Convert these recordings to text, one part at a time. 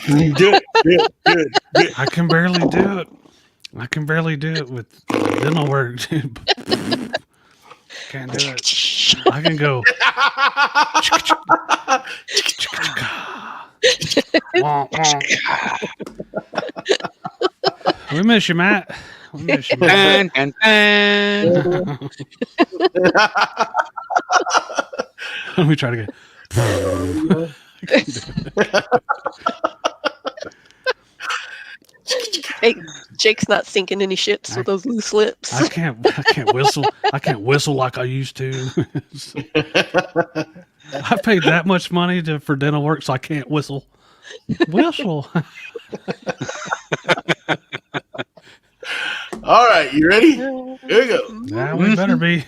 Good. I can barely do it. I can barely do it with dental work. Can't do it. I can go. We miss you, Matt. We miss you, Matt. Dun, dun, dun. Let me try to Hey, Jake's not sinking any ships with those loose lips. I can't whistle. I can't whistle like I used to. I paid that much money for dental work, so I can't whistle. Whistle. All right, you ready? Here we go. Yeah, we better be.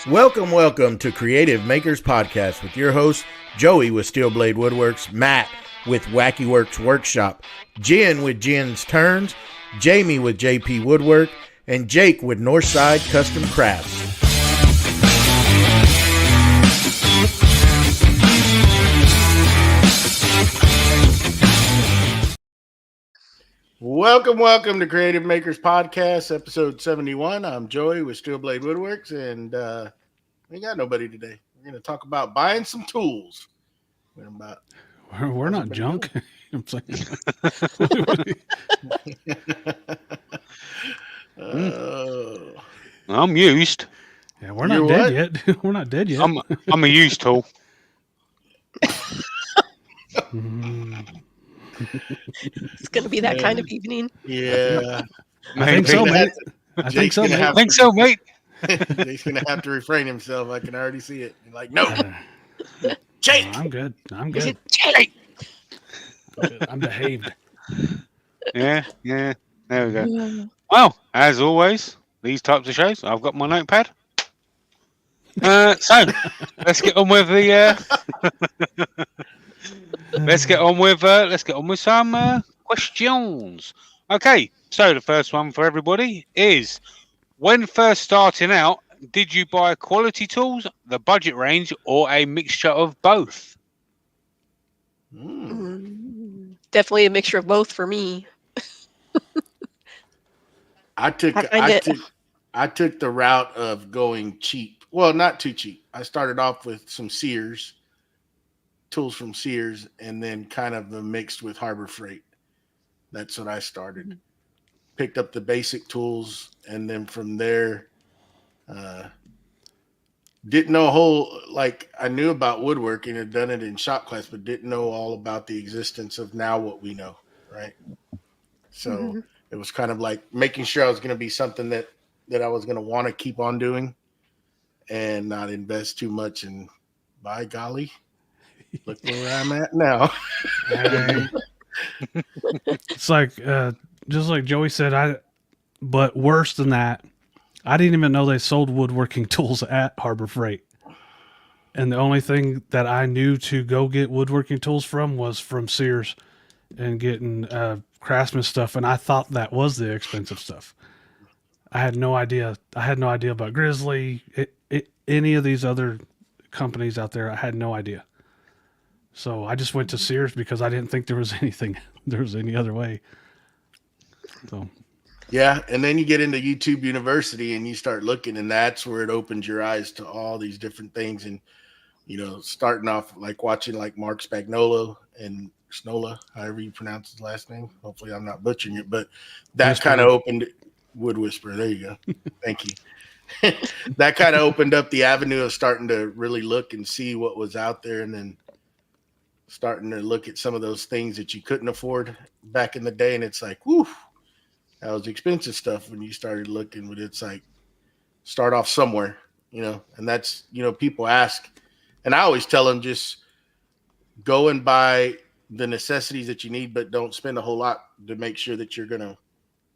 Welcome to Creative Makers Podcast with your host, Joey with Steel Blade Woodworks, Matt with Wacky Works Workshop, Jen with Jen's Turns, Jamie with JP Woodwork, and Jake with Northside Custom Crafts. Welcome to Creative Makers Podcast, episode 71. I'm Joey with Steel Blade Woodworks, and we ain't got nobody today. We're going to talk about buying some tools. We're not junk. I'm saying. I'm used. Yeah, we're not dead yet. We're not dead yet. I'm a used tool. It's going to be that kind of evening. Yeah. I think so, mate. Jake's going to have to refrain himself. I can already see it. You're like, no. Jake. I'm good. Jake. I'm behaved. Yeah. There we go. Yeah. Well, as always, these types of shows, I've got my notepad. So let's get on with the. Let's get on with some questions. Okay, so the first one for everybody is: when first starting out, did you buy quality tools, the budget range, or a mixture of both? Definitely a mixture of both for me. I took the route of going cheap. Well, not too cheap. I started off with some tools from Sears, and then kind of mixed with Harbor Freight. That's what I started. Picked up the basic tools, and then from there, didn't know I knew about woodworking, had done it in shop class, but didn't know all about the existence of now what we know, right? So it was kind of like making sure I was going to be something that I was going to want to keep on doing and not invest too much. And by golly, look where I'm at now. It's like, just like Joey said, but worse than that, I didn't even know they sold woodworking tools at Harbor Freight. And the only thing that I knew to go get woodworking tools from was from Sears and getting Craftsman stuff. And I thought that was the expensive stuff. I had no idea. I had no idea about Grizzly, any of these other companies out there. I had no idea. So I just went to Sears because I didn't think there was any other way. So. Yeah, and then you get into YouTube University and you start looking, and that's where it opens your eyes to all these different things. And, starting off like watching like Mark Spagnuolo and Snola, however you pronounce his last name. Hopefully I'm not butchering it, but that kind of opened Wood Whisperer. There you go. Thank you. That kind of opened up the avenue of starting to really look and see what was out there, and then starting to look at some of those things that you couldn't afford back in the day. And it's like, whew. That was expensive stuff when you started looking, but it's like start off somewhere, and that's, people ask, and I always tell them just go and buy the necessities that you need, but don't spend a whole lot to make sure that you're going to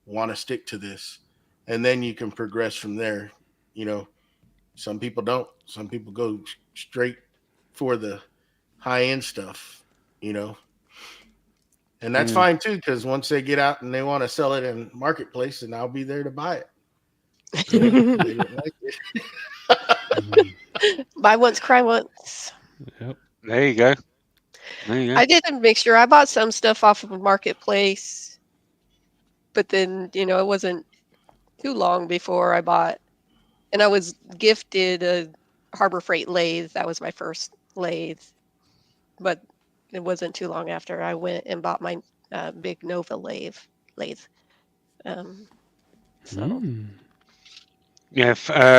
want to stick to this. And then you can progress from there. Some people don't, some people go straight for the high end stuff, And that's fine too, because once they get out and they want to sell it in marketplace, and I'll be there to buy it. They don't like it. Buy once, cry once. Yep. There you go. There you go. I did a mixture. I bought some stuff off of a marketplace, but then, it wasn't too long before I bought, and I was gifted a Harbor Freight lathe. That was my first lathe, but it wasn't too long after I went and bought my big Nova lathe. So Yeah.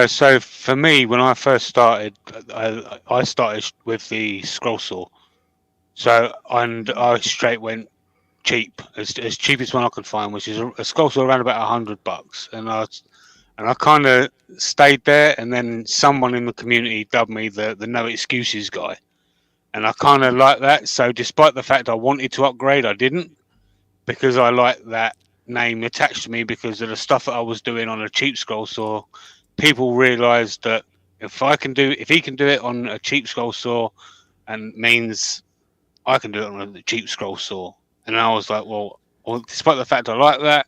So for me, when I first started, I started with the scroll saw. So I straight went cheap, as cheapest one I could find, which is a scroll saw around about $100, and I kind of stayed there. And then someone in the community dubbed me the no excuses guy, and I kind of like that. So despite the fact I wanted to upgrade, I didn't, because I like that name attached to me because of the stuff that I was doing on a cheap scroll saw. People realised that if he can do it on a cheap scroll saw, and means I can do it on a cheap scroll saw. And I was like, well, despite the fact I like that,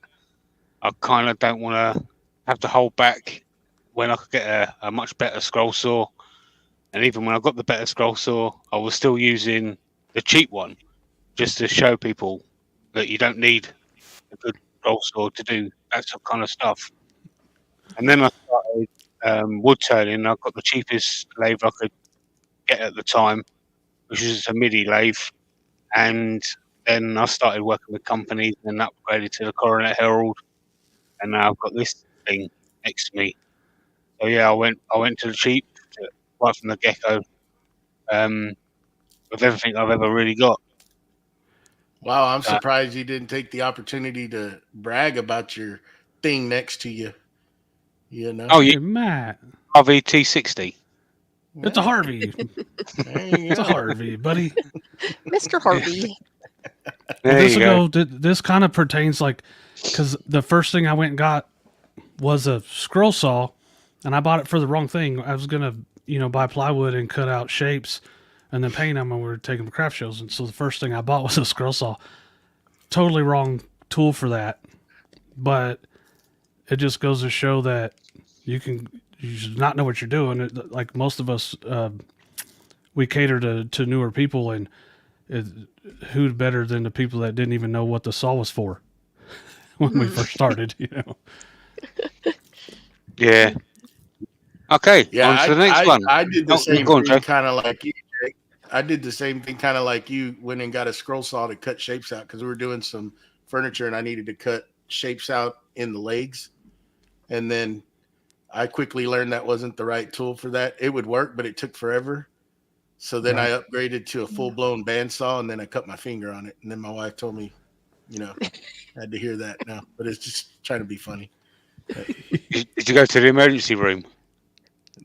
I kind of don't want to have to hold back when I could get a much better scroll saw. And even when I got the better scroll saw, I was still using the cheap one, just to show people that you don't need a good scroll saw to do that kind of stuff. And then I started wood turning. I got the cheapest lathe I could get at the time, which is a MIDI lathe. And then I started working with companies and upgraded to the Coronet Herald. And now I've got this thing next to me. So yeah, I went to the cheap, right from the get-go, with everything I've ever really got. Wow, I'm surprised you didn't take the opportunity to brag about your thing next to you. Oh, Hey, yeah, Matt. Harvey T60. It's a Harvey. It's a Harvey, buddy. Mr. Harvey. There you go. This kind of pertains, like, because the first thing I went and got was a scroll saw, and I bought it for the wrong thing. I was gonna, buy plywood and cut out shapes, and then paint them when we were taking them to craft shows. And so the first thing I bought was a scroll saw. Totally wrong tool for that, but it just goes to show that you should not know what you're doing. Like most of us, we cater to newer people, and who's better than the people that didn't even know what the saw was for when we first started, Yeah. Okay. Yeah, on to the next one. I did the same go on, thing, Joe. kind of like you, Jake. I did the same thing, kind of like you. Went and got a scroll saw to cut shapes out because we were doing some furniture, and I needed to cut shapes out in the legs. And then I quickly learned that wasn't the right tool for that. It would work, but it took forever. So then I upgraded to a full-blown bandsaw, and then I cut my finger on it. And then my wife told me, I had to hear that now. But it's just trying to be funny. Did you go to the emergency room?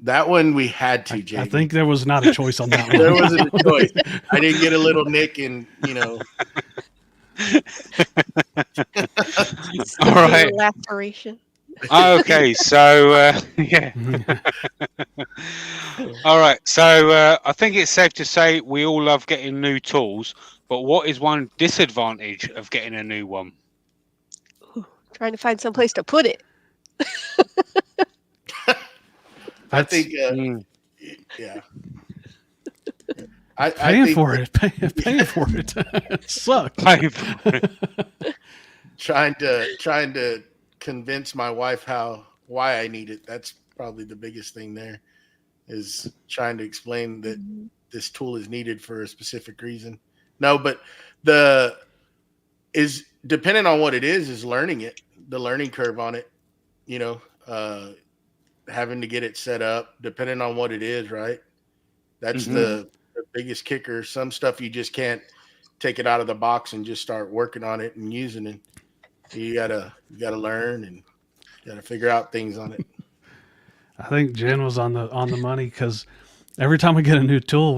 That one we had to, Jamie. I think there was not a choice on that one. There wasn't a choice. I didn't get a little nick and, All right. Laceration. Okay, so yeah. All right, so I think it's safe to say we all love getting new tools, but what is one disadvantage of getting a new one? Trying to find some place to put it. I think, yeah. I paying think for it. Paying for it. It sucks. Trying to convince my wife why I need it. That's probably the biggest thing there, is trying to explain that this tool is needed for a specific reason. No, but depending on what it is learning it, the learning curve on it, having to get it set up, depending on what it is, right? That's the biggest kicker. Some stuff you just can't take it out of the box and just start working on it and using it. You gotta learn and gotta figure out things on it. I think Jen was on the money, because every time we get a new tool,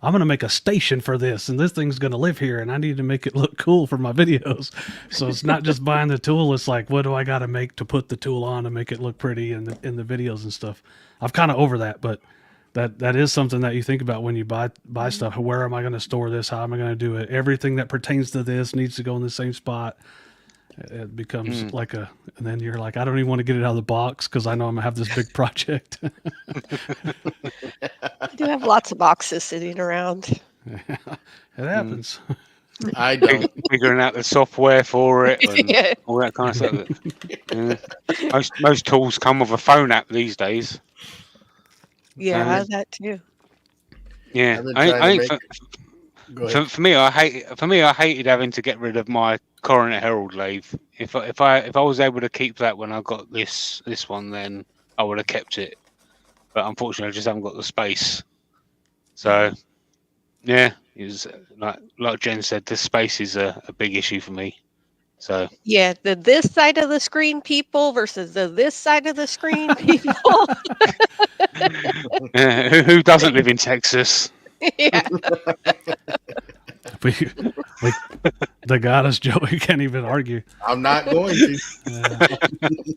I'm gonna make a station for this, and this thing's gonna live here, and I need to make it look cool for my videos. So it's not just buying the tool; it's like, what do I got to make to put the tool on and make it look pretty in the videos and stuff. I'm kind of over that, but that is something that you think about when you buy stuff. Where am I going to store this? How am I going to do it? Everything that pertains to this needs to go in the same spot. It becomes and then you're like, I don't even want to get it out of the box because I know I'm gonna have this big project. I do have lots of boxes sitting around. It happens. I don't. Figuring out the software for it and Yeah. all that kind of stuff. Yeah. Most tools come with a phone app these days. Yeah, that too. Yeah, I've been I trying think to make. Go ahead. for me, I hated having to get rid of my Coronet Herald lathe. If I was able to keep that when I got this one, then I would have kept it. But unfortunately, I just haven't got the space. So yeah, it was like Jen said, the space is a big issue for me. So Yeah, the this side of the screen people versus the this side of the screen people. who doesn't live in Texas? Yeah. They got us, Joey. Can't even argue. I'm not going to.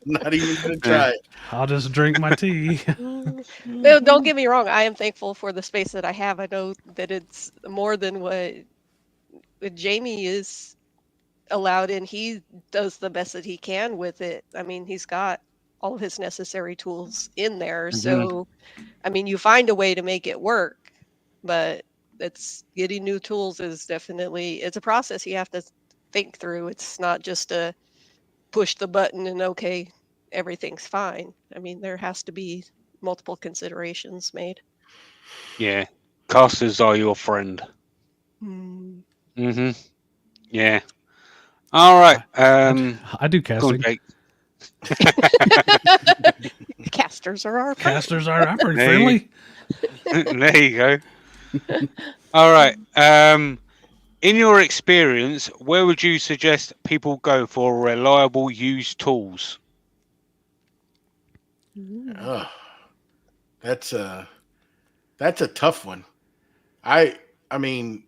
Not even going to try it. I'll just drink my tea. No, don't get me wrong. I am thankful for the space that I have. I know that it's more than what Jamie is allowed in. He does the best that he can with it. I mean, he's got all of his necessary tools in there. So, I mean, you find a way to make it work, but it's getting new tools is definitely, it's a process you have to think through. It's not just a push the button and okay, everything's fine. I mean, there has to be multiple considerations made. Yeah, casters are your friend. Yeah. All right. I do Go on, casting. Jake. Casters are our friends. Casters are I'm pretty There you- friendly. There you go. All right. In your experience, where would you suggest people go for reliable used tools? Oh, that's a tough one. I mean,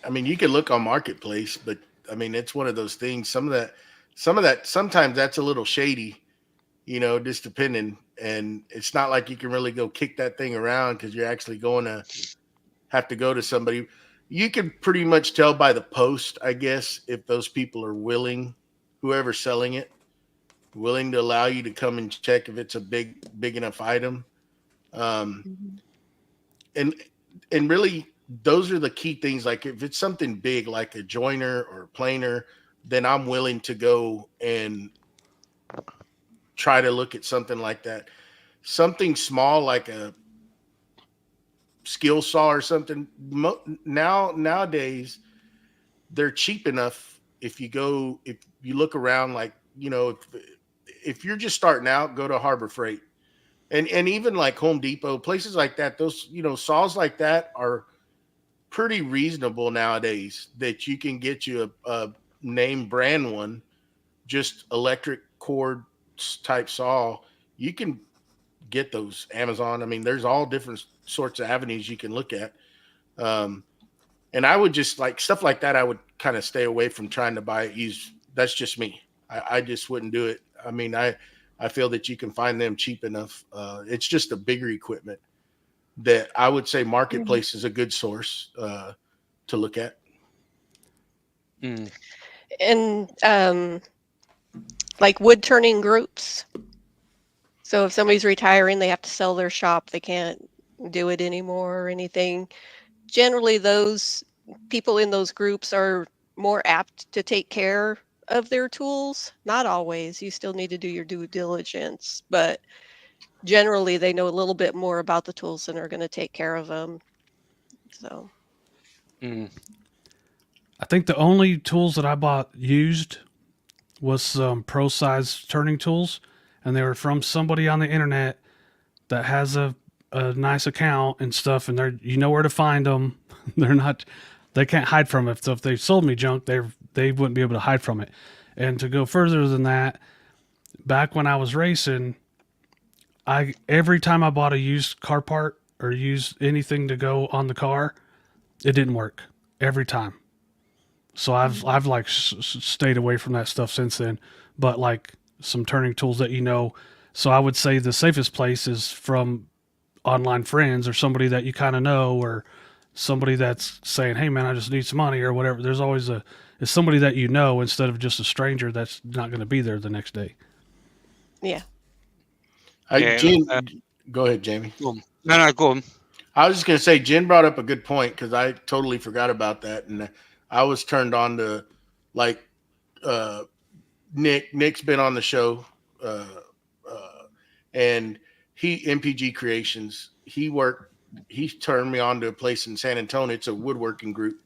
you can look on Marketplace, but I mean, it's one of those things. Some of that, sometimes that's a little shady, just depending. And it's not like you can really go kick that thing around because you're actually going to have to go to somebody. You can pretty much tell by the post, I guess, if those people are willing, whoever's selling it, willing to allow you to come and check if it's a big enough item. And really, those are the key things. Like if it's something big, like a joiner or a planer, then I'm willing to go and try to look at something like that. Something small, like a skill saw or something. Nowadays, they're cheap enough. If you look around, like, if you're just starting out, go to Harbor Freight. And even like Home Depot, places like that, those, saws like that are pretty reasonable nowadays, that you can get you a name brand one, just electric cord type saw. You can get those Amazon. I mean, there's all different sorts of avenues you can look at. And I would just, like, stuff like that, I would kind of stay away from trying to buy it used. That's just me. I just wouldn't do it. I mean, I feel that you can find them cheap enough. It's just a bigger equipment that I would say Marketplace is a good source to look at. And like wood turning groups. So if somebody's retiring, they have to sell their shop. They can't do it anymore or anything. Generally, those people in those groups are more apt to take care of their tools. Not always. You still need to do your due diligence, but generally they know a little bit more about the tools and are going to take care of them. So I think the only tools that I bought used was some pro size turning tools, and they were from somebody on the internet that has a nice account and stuff, and you know where to find them. They can't hide from it. So if they sold me junk, they wouldn't be able to hide from it. And to go further than that, back when I was racing, every time I bought a used car part or used anything to go on the car, it didn't work every time. So I've like stayed away from that stuff since then. But like some turning tools that so I would say the safest place is from online friends or somebody that you kind of know, or somebody that's saying, "Hey man, I just need some money," or whatever. There's always it's somebody that you know instead of just a stranger that's not going to be there the next day. yeah. Go ahead, Jamie. No, go on. I was just gonna say, Jen brought up a good point because I totally forgot about that, and I was turned on to like Nick. Nick's been on the show, and he MPG Creations. He turned me on to a place in San Antonio. It's a woodworking group,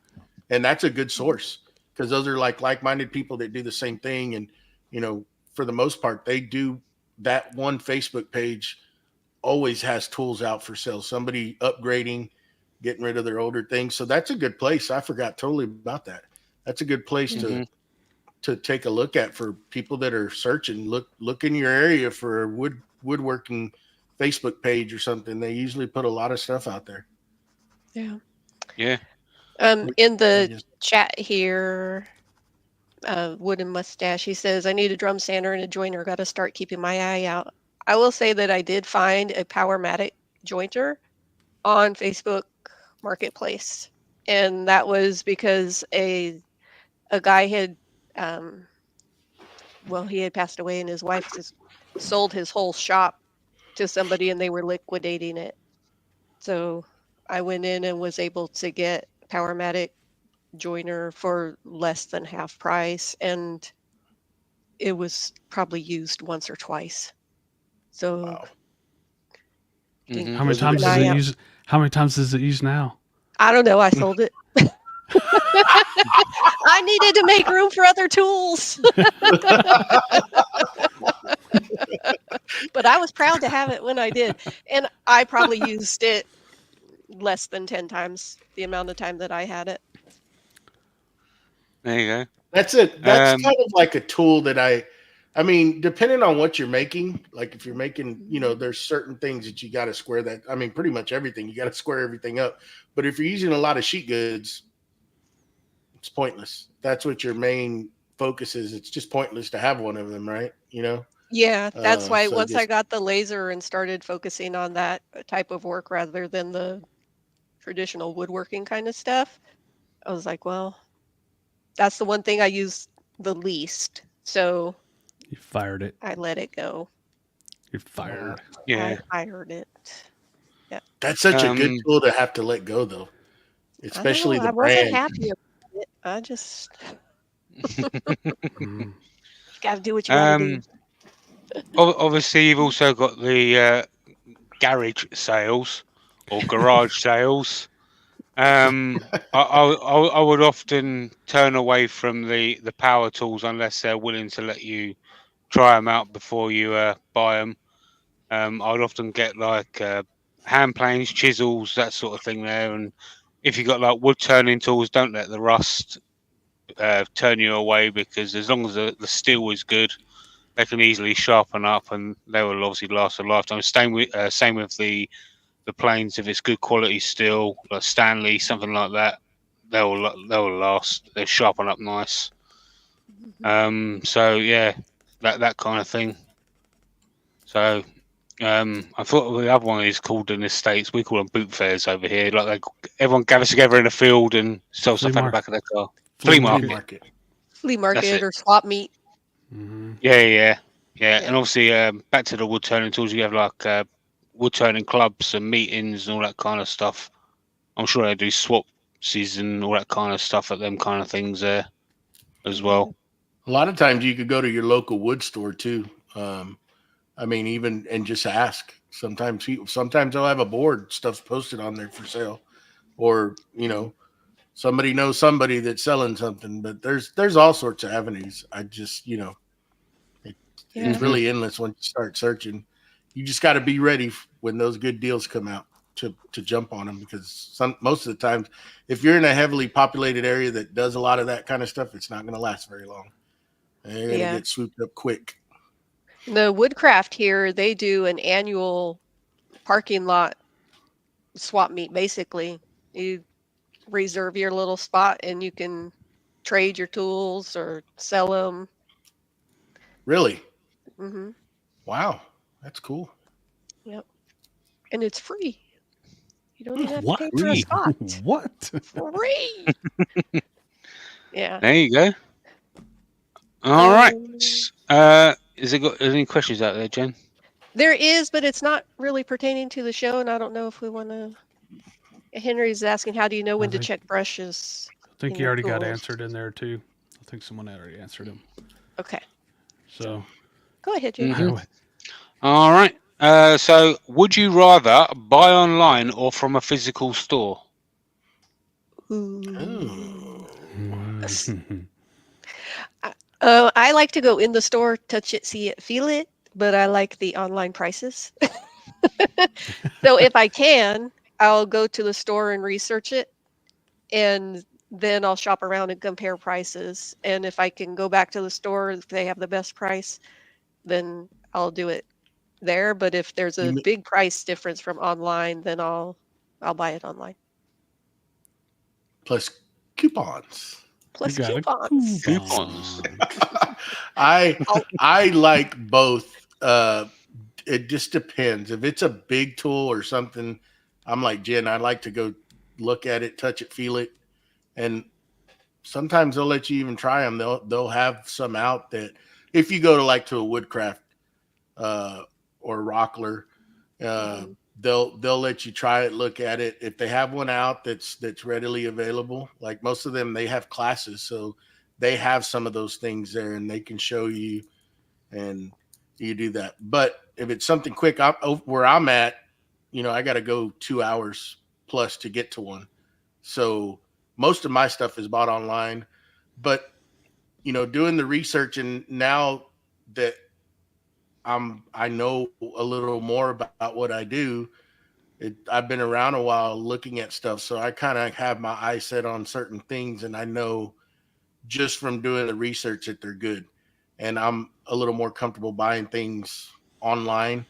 and that's a good source because those are like-minded people that do the same thing, and for the most part, they do that one Facebook page. Always has tools out for sale. Somebody upgrading, getting rid of their older things. So that's a good place. I forgot totally about that. That's a good place to take a look at for people that are searching. Look in your area for a woodworking Facebook page or something. They usually put a lot of stuff out there. Yeah. Yeah. In the chat here, Wooden Mustache, he says, I need a drum sander and a joiner. Got to start keeping my eye out. I will say that I did find a Powermatic jointer on Facebook Marketplace, and that was because a guy had, he had passed away, and his wife just sold his whole shop to somebody, and they were liquidating it. So I went in and was able to get Powermatic joiner for less than half price, and it was probably used once or twice. So Wow. How many times is it used? How many times is it used now? I don't know. I sold it. I needed to make room for other tools. But I was proud to have it when I did. And I probably used it less than 10 times the amount of time that I had it. There you go. That's it. That's kind of like a tool that I mean, depending on what you're making, like if you're making, there's certain things that you got to square that. I mean, pretty much everything, you got to square everything up. But if you're using a lot of sheet goods, it's pointless. That's what your main focus is. It's just pointless to have one of them, right? Yeah, that's why once I got the laser and started focusing on that type of work rather than the traditional woodworking kind of stuff, I was like, well, that's the one thing I use the least. So you fired it. I let it go. You're fired. Yeah. I fired it. Yeah. That's such a good tool to have to let go, though. Especially the brand. I wasn't happy about it. I just you got to do what you got to do. Obviously, you've also got the garage sales or garage sales. I would often turn away from the power tools unless they're willing to let you try them out before you buy them. I would often get like hand planes, chisels, that sort of thing there. And if you got like wood turning tools, don't let the rust turn you away, because as long as the steel is good, they can easily sharpen up, and they will obviously last a lifetime. Same with the planes. If it's good quality steel, like Stanley, something like that, they'll last. They sharpen up nice. So yeah, that kind of thing. So I thought the other one is called in the States. We call them boot fairs over here. Like everyone gathers together in a field and sells stuff out the back of their car. Flea market. Flea market or swap meet. Mm-hmm. Yeah. And obviously, back to the wood turning tools, you have like wood turning clubs and meetings and all that kind of stuff. I'm sure they do swapsies and all that kind of stuff at them kind of things there as well. A lot of times you could go to your local wood store too. I mean, even and just ask. Sometimes they'll have a board, stuff's posted on there for sale, or somebody knows somebody that's selling something. But there's all sorts of avenues. I just it's really endless once you start searching. You just got to be ready when those good deals come out to jump on them, because most of the times, if you're in a heavily populated area that does a lot of that kind of stuff, it's not going to last very long. And you're going to get swooped up quick. The Woodcraft here, they do an annual parking lot swap meet. Basically, you reserve your little spot and you can trade your tools or sell them. Really? Mm-hmm. Wow, that's cool. Yep, and it's free. You don't even have to pay for a spot. What? Free. Yeah. There you go. All right. Is there got any questions out there, Jen? There is, but it's not really pertaining to the show, and I don't know if we want to Henry's asking, how do you know when to think- check brushes? I think in he the already got tools? answered in there too. I think someone had already answered him. Okay. So Go ahead, Jay. Mhm. All right. So, would you rather buy online or from a physical store? Ooh. Mhm. I like to go in the store, touch it, see it, feel it, but I like the online prices. So if I can, I'll go to the store and research it, and then I'll shop around and compare prices. And if I can go back to the store, if they have the best price, then I'll do it there. But if there's a You- big price difference from online, then I'll buy it online. Plus coupons. Plus You got a coupons. Coupons. I like both. It just depends. If it's a big tool or something, I'm like Jen. I like to go look at it, touch it, feel it, and sometimes they'll let you even try them. They'll have some out that if you go to a Woodcraft or Rockler, Mhm. they'll let you try it, look at it. If they have one out that's readily available, like most of them, they have classes, so they have some of those things there, and they can show you, and you do that. But if it's something quick, where I'm at, I got to go 2 hours plus to get to one. So most of my stuff is bought online, but doing the research, and now that I know a little more about what I do. I've been around a while looking at stuff, so I kind of have my eye set on certain things, and I know just from doing the research that they're good. And I'm a little more comfortable buying things online.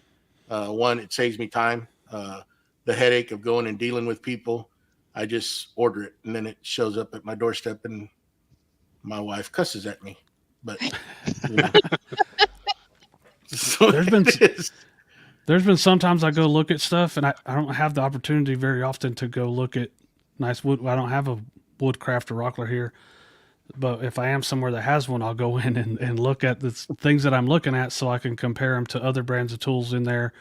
One, it saves me time. The headache of going and dealing with people, I just order it, and then it shows up at my doorstep, and my wife cusses at me. But so There's been it is. There's been sometimes I go look at stuff and I don't have the opportunity very often to go look at nice wood. I don't have a Woodcraft or Rockler here, but if I am somewhere that has one, I'll go in and look at the things that I'm looking at so I can compare them to other brands of tools in there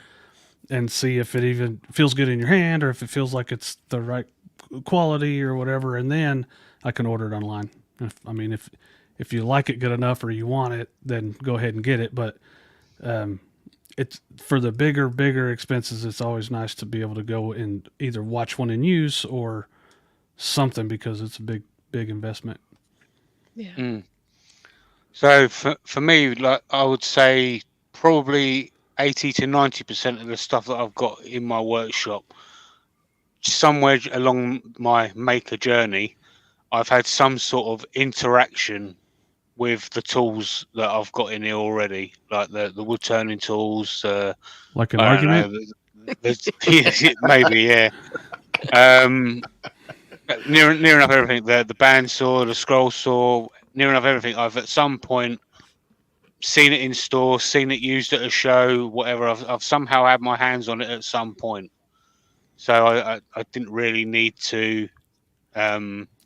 and see if it even feels good in your hand or if it feels like it's the right quality or whatever. And then I can order it online. If you like it good enough or you want it, then go ahead and get it. But it's for the bigger expenses. It's always nice to be able to go and either watch one in use or something because it's a big investment. Yeah. Mm. So for me, like I would say, probably 80 to 90% of the stuff that I've got in my workshop, somewhere along my maker journey, I've had some sort of interaction with the tools that I've got in here already, like the wood turning tools. Like an I don't argument. know, maybe, yeah. Near enough everything. The bandsaw, the scroll saw, near enough everything. I've at some point seen it in store, seen it used at a show, whatever. I've somehow had my hands on it at some point. So I didn't really need to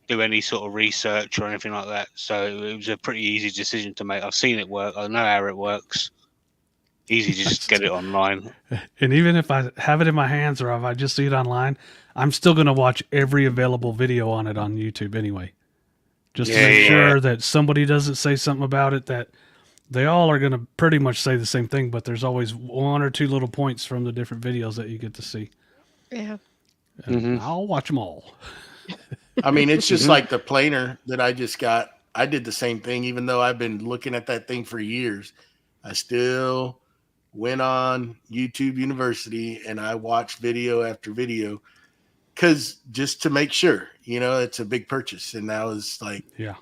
do any sort of research or anything like that. So it was a pretty easy decision to make. I've seen it work. I know how it works. Easy to just get it online. And even if I have it in my hands or if I just see it online, I'm still going to watch every available video on it on YouTube anyway. Just to make sure that somebody doesn't say something about it that they all are going to pretty much say the same thing, but there's always one or two little points from the different videos that you get to see. Yeah. And I'll watch them all. I mean, it's just like the planer that I just got. I did the same thing, even though I've been looking at that thing for years. I still went on YouTube University and I watched video after video because just to make sure, it's a big purchase. And I was like, Yeah,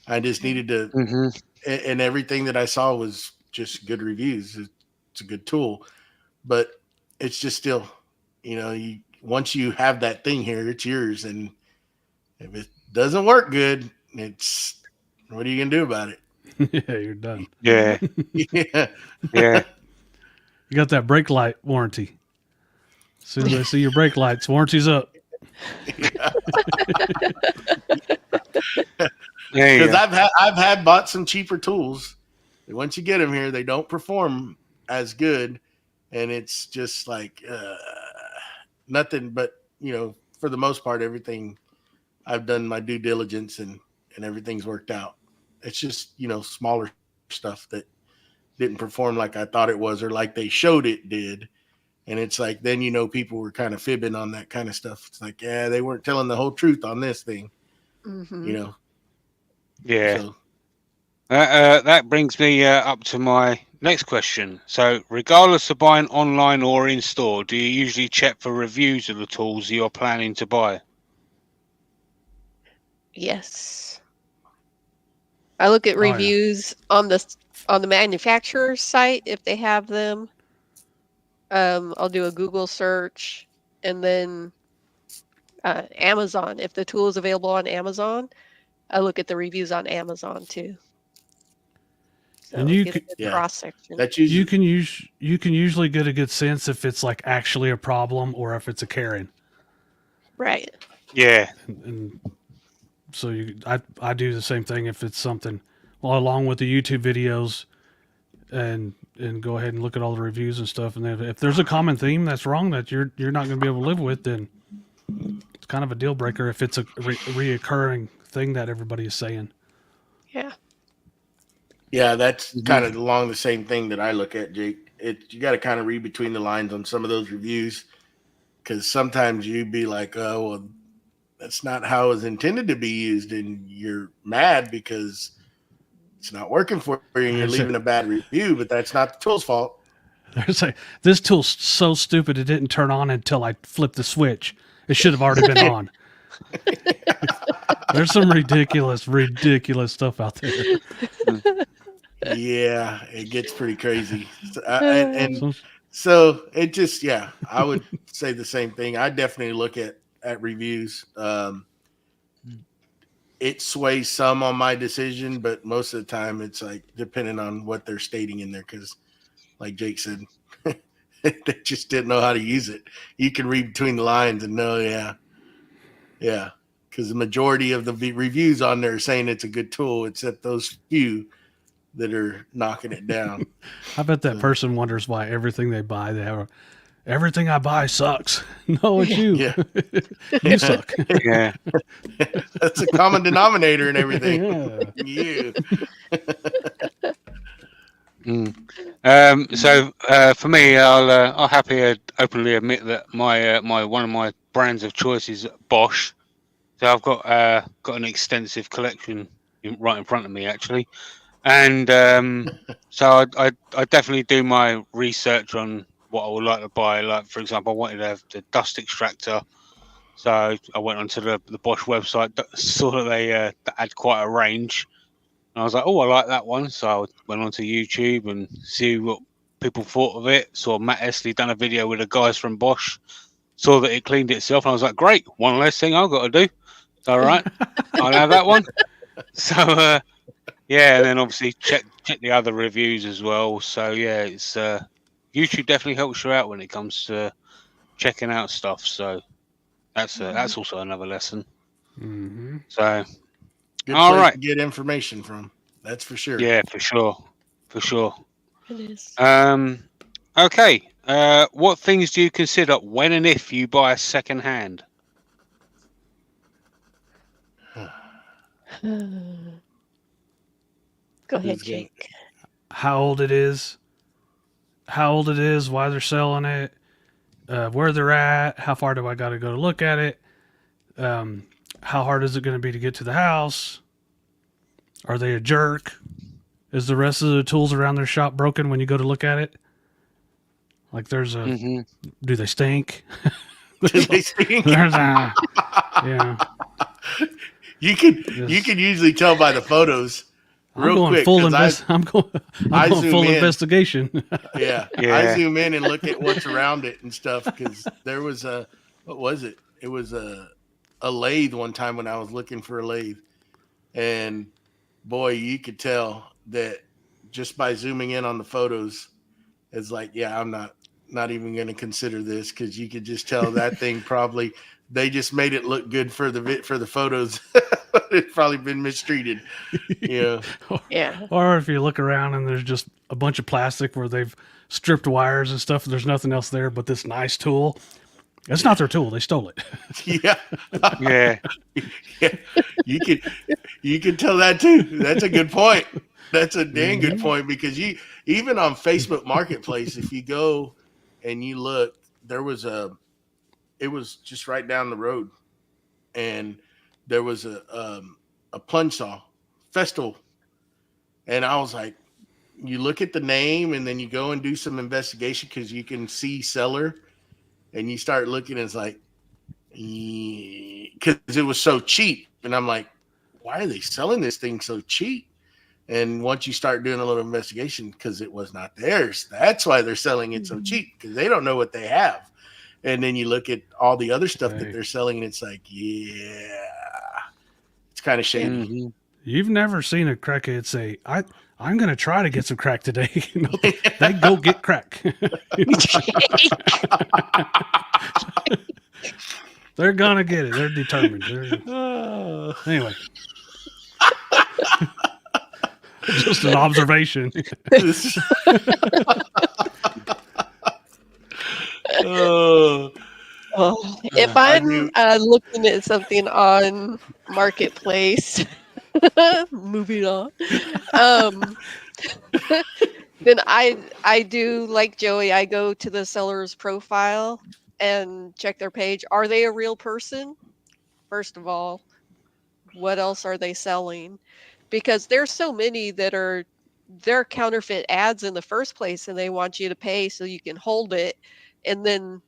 I just needed to, and everything that I saw was just good reviews. It's a good tool, but it's just still, once you have that thing here, it's yours. And if it doesn't work good, what are you gonna do about it? yeah, you're done. Yeah. Yeah. Yeah. You got that brake light warranty. As soon as I see your brake lights, warranty's up. Because I've had bought some cheaper tools. And once you get them here, they don't perform as good, and it's just like nothing but for the most part, everything I've done my due diligence and everything's worked out. It's just, smaller stuff that didn't perform like I thought it was or like they showed it did. And it's like, then, people were kind of fibbing on that kind of stuff. It's like, yeah, they weren't telling the whole truth on this thing, Yeah. So, that brings me up to my next question. So, regardless of buying online or in store, do you usually check for reviews of the tools you're planning to buy? Yes. I look at reviews on the manufacturer's site if they have them. I'll do a Google search, and then Amazon. If the tool is available on Amazon, I look at the reviews on Amazon too. So And you get a good cross section. that's You usually, can usually get a good sense if it's like actually a problem or if it's a Karen. Right. Yeah. And so I do the same thing if it's something, well, along with the YouTube videos, and go ahead and look at all the reviews and stuff. And then if there's a common theme that's wrong that you're not going to be able to live with, then it's kind of a deal breaker if it's a reoccurring thing that everybody is saying. Yeah. Yeah, that's kind of along the same thing that I look at, Jake. You got to kind of read between the lines on some of those reviews, because sometimes you'd be like, oh, well, that's not how it was intended to be used, and you're mad because it's not working for you and you're leaving a bad review, but that's not the tool's fault. There's like, this tool's so stupid it didn't turn on until I flipped the switch. It should have already been on. There's some ridiculous stuff out there. Yeah, it gets pretty crazy. So it just, I would say the same thing. I definitely look at reviews. It sways some on my decision, but most of the time it's like depending on what they're stating in there. Because, like Jake said, they just didn't know how to use it. You can read between the lines and know, yeah. Because the majority of the reviews on there are saying it's a good tool, except those few that are knocking it down. I bet that person wonders why everything they buy, everything I buy sucks. No, it's you. Yeah. You suck. Yeah. That's a common denominator in everything. You. So for me, I'll happily openly admit that my one of my brands of choice is Bosch. So I've got an extensive collection right in front of me, actually, and so I definitely do my research on what I would like to buy. Like, for example, I wanted to have the dust extractor, so I went onto the Bosch website, saw that they had quite a range. And I was like, oh, I like that one. So I went onto YouTube and see what people thought of it. Saw Matt Esley done a video with the guys from Bosch. Saw that it cleaned itself. And I was like, great, one less thing I've got to do. All right, I'll have that one. So, and then obviously check the other reviews as well. So, yeah, it's YouTube definitely helps you out when it comes to checking out stuff. So that's also another lesson. Mm-hmm. So... Good all place right. to get information from. That's for sure. Yeah, for sure. It is. Okay. What things do you consider when and if you buy a second hand? Go ahead, Jake. How old it is, why they're selling it, where they're at, how far do I got to go to look at it, how hard is it going to be to get to the house, are they a jerk, is the rest of the tools around their shop broken when you go to look at it, like there's a do they stink? Do they stink? There's a, yeah. You can usually tell by the photos. I'm going full in. Investigation. Yeah. I zoom in and look at what's around it and stuff, because there was what was it? It was a lathe one time when I was looking for a lathe, and boy, you could tell that just by zooming in on the photos. It's like, yeah, I'm not even going to consider this, because you could just tell that thing probably they just made it look good for the photos. It's probably been mistreated. Yeah. Yeah. Or if you look around and there's just a bunch of plastic where they've stripped wires and stuff, and there's nothing else there but this nice tool. It's not their tool. They stole it. Yeah. Yeah. Yeah. You can tell that too. That's a good point. That's a dang good point, because even on Facebook Marketplace, if you go and you look, it was just right down the road, and there was a plunge saw festival, and I was like, you look at the name, and then you go and do some investigation because you can see seller, and you start looking, and it's like, because it was so cheap, and I'm like, why are they selling this thing so cheap? And once you start doing a little investigation, because it was not theirs, that's why they're selling it so cheap, because they don't know what they have. And then you look at all the other stuff that they're selling, and it's like, yeah, it's kind of shady. Mm-hmm. You've never seen a crackhead say, I'm going to try to get some crack today. They go get crack. They're going to get it. They're determined. Anyway. Just an observation. If I'm looking at something on Marketplace, moving on, then I do like Joey. I go to the seller's profile and check their page. Are they a real person? First of all, what else are they selling? Because there's so many that they're counterfeit ads in the first place, and they want you to pay so you can hold it, and then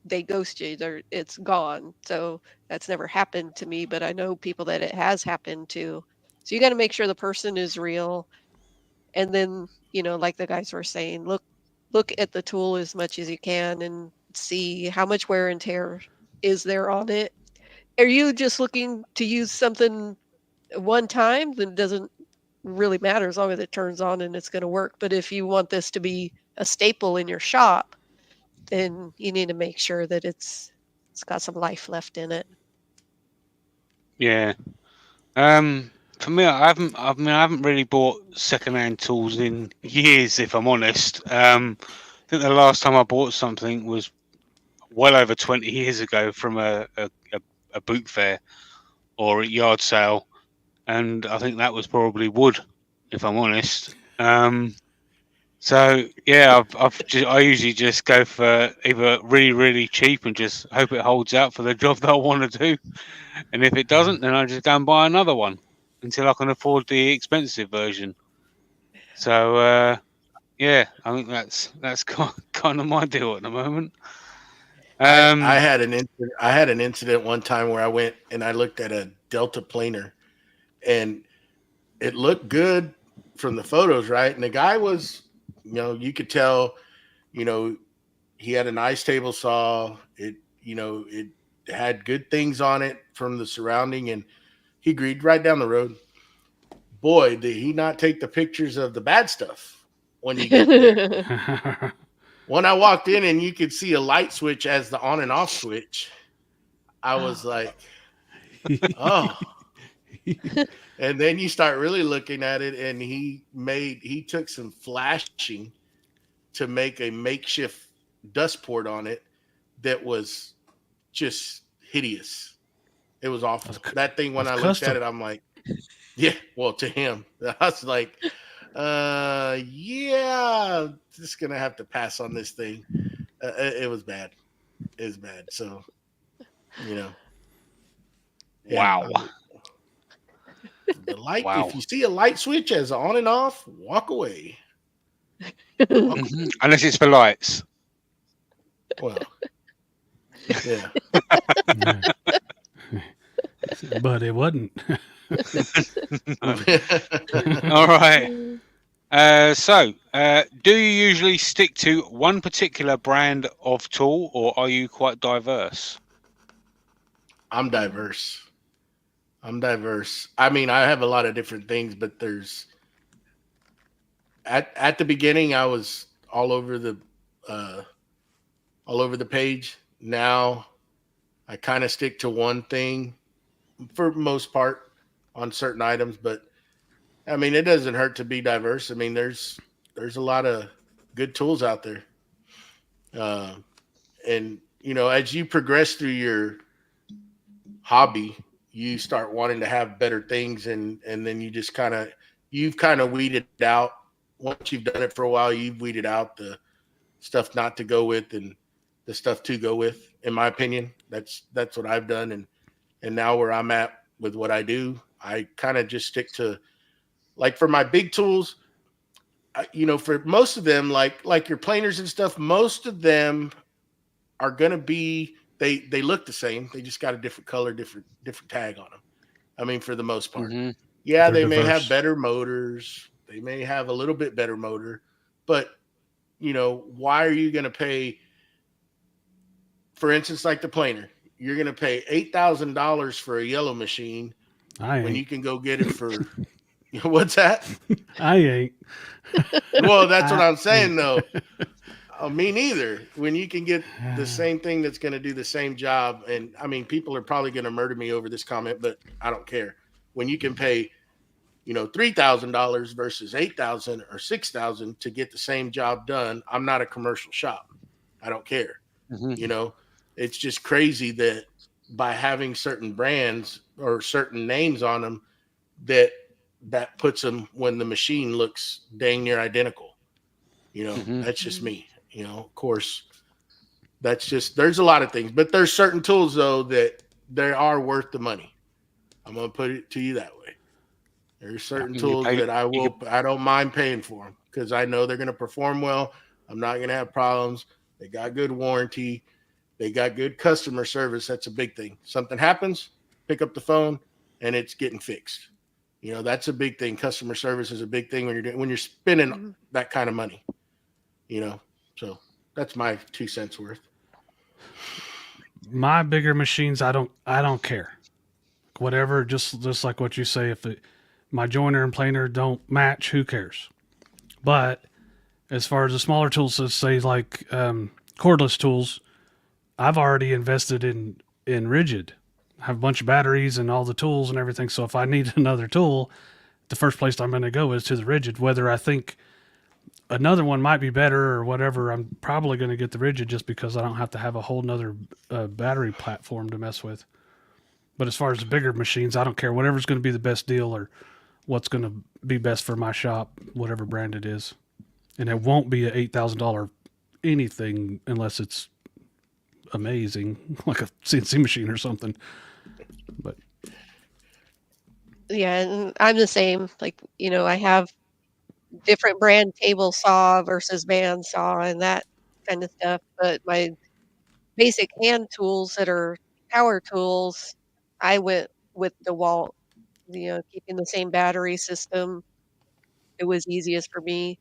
they ghost you. It's gone. So that's never happened to me, but I know people that it has happened to. So you got to make sure the person is real, and then like the guys were saying, look at the tool as much as you can and see how much wear and tear is there on it. Are you just looking to use something one time? Then it doesn't really matter as long as it turns on and it's going to work. But if you want this to be a staple in your shop, then you need to make sure that it's got some life left in it. Yeah. For me, I haven't really bought second-hand tools in years, if I'm honest. I think the last time I bought something was well over 20 years ago from a boot fair or a yard sale, and I think that was probably wood, if I'm honest. So yeah, I usually just go for either really, really cheap and just hope it holds out for the job that I want to do, and if it doesn't, then I just go and buy another one until I can afford the expensive version. So yeah, I think that's kind of my deal at the moment. I had an incident one time where I went and I looked at a Delta planer, and it looked good from the photos, right? And the guy was, you could tell, he had a nice table saw. It had good things on it from the surrounding, and he agreed right down the road. Boy, did he not take the pictures of the bad stuff when you get there. When I walked in and you could see a light switch as the on and off switch, I was like, oh. And then you start really looking at it, and he took some flashing to make a makeshift dust port on it that was just hideous. It was awful. That thing, when I looked at it, I'm like, yeah, well, to him, I was like, yeah, just gonna have to pass on this thing. It was bad. It was bad. So, yeah, wow. The light. Wow. If you see a light switch as on and off, walk away. Unless it's for lights. Well, yeah. But it wasn't. All right. So, do you usually stick to one particular brand of tool, or are you quite diverse? I'm diverse. I mean, I have a lot of different things, but there's at the beginning I was all over the page. Now I kind of stick to one thing for most part on certain items, but I mean, it doesn't hurt to be diverse. I mean, there's a lot of good tools out there. And as you progress through your hobby, you start wanting to have better things, and then you've kind of weeded out. Once you've done it for a while, you've weeded out the stuff not to go with and the stuff to go with. In my opinion, that's what I've done, and now where I'm at with what I do, I kind of just stick to, like, for my big tools, for most of them, like your planers and stuff, most of them are gonna be, they look the same. They just got a different color, different tag on them. I mean, for the most part, yeah, They're they may diverse. have better motors. They may have a little bit better motor, but why are you gonna pay? For instance, like the planer, you're gonna pay $8,000 for a yellow machine when you can go get it for what's that? I ain't. Well, that's what I'm saying, though. Me neither. When you can get the same thing that's going to do the same job, and I mean, people are probably going to murder me over this comment, but I don't care. When you can pay, $3,000 versus $8,000 or $6,000 to get the same job done, I'm not a commercial shop. I don't care. It's just crazy that by having certain brands or certain names on them, that puts them when the machine looks dang near identical. That's just me. Of course, there's a lot of things, but there's certain tools though that they are worth the money. I'm going to put it to you that way. There's certain tools that I don't mind paying for them because I know they're going to perform well. I'm not going to have problems. They got good warranty. They got good customer service. That's a big thing. Something happens, pick up the phone and it's getting fixed. That's a big thing. Customer service is a big thing when you're spending that kind of money, so that's my 2 cents worth. My bigger machines, I don't care. Whatever, just like what you say, if my joiner and planer don't match, who cares? But as far as the smaller tools, let's say like cordless tools, I've already invested in rigid. I have a bunch of batteries and all the tools and everything. So if I need another tool, the first place I'm going to go is to the rigid. Whether I think another one might be better or whatever, I'm probably going to get the rigid just because I don't have to have a whole nother battery platform to mess with. But as far as the bigger machines, I don't care. Whatever's going to be the best deal or what's going to be best for my shop, whatever brand it is. And it won't be an $8,000 anything unless it's amazing, like a CNC machine or something. But yeah, and I'm the same. Like, I have different brand table saw versus band saw and that kind of stuff. But my basic hand tools that are power tools, I went with DeWalt, keeping the same battery system. It was easiest for me.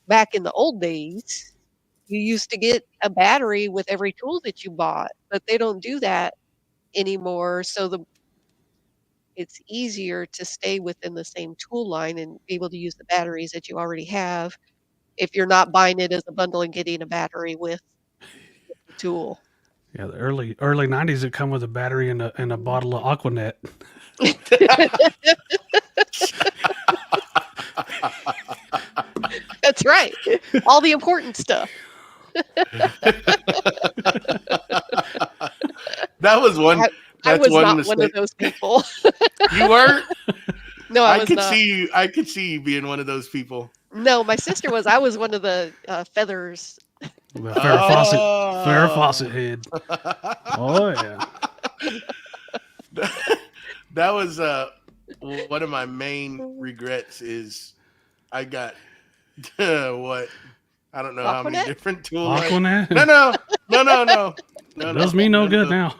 Back in the old days, you used to get a battery with every tool that you bought, but they don't do that anymore. So it's easier to stay within the same tool line and be able to use the batteries that you already have if you're not buying it as a bundle and getting a battery with the tool. yeah, the early 90s, it come with a battery and a bottle of Aquanet. That's right. All the important stuff. That was one. I was not mistake. one of those people. You weren't? No, I was not. I could see you being one of those people. No, my sister was. I was one of the feathers. The Farrah Fawcett head. Oh yeah. That was one of my main regrets is I got what? I don't know how many different tools. Aquanet? No. Does me no good now.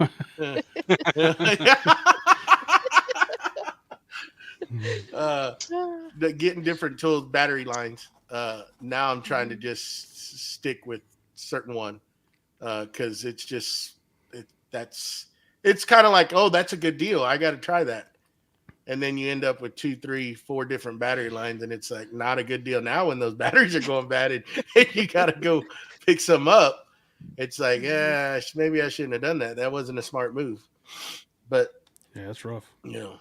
Getting different tools, battery lines. Now I'm trying to just stick with certain one because it's just it's kind of like, oh, that's a good deal. I got to try that. And then you end up with 2, 3, 4 different battery lines, and it's like not a good deal. Now when those batteries are going bad and you got to go pick some up, it's like, yeah, maybe I shouldn't have done that. That wasn't a smart move. But yeah, that's rough. Yeah.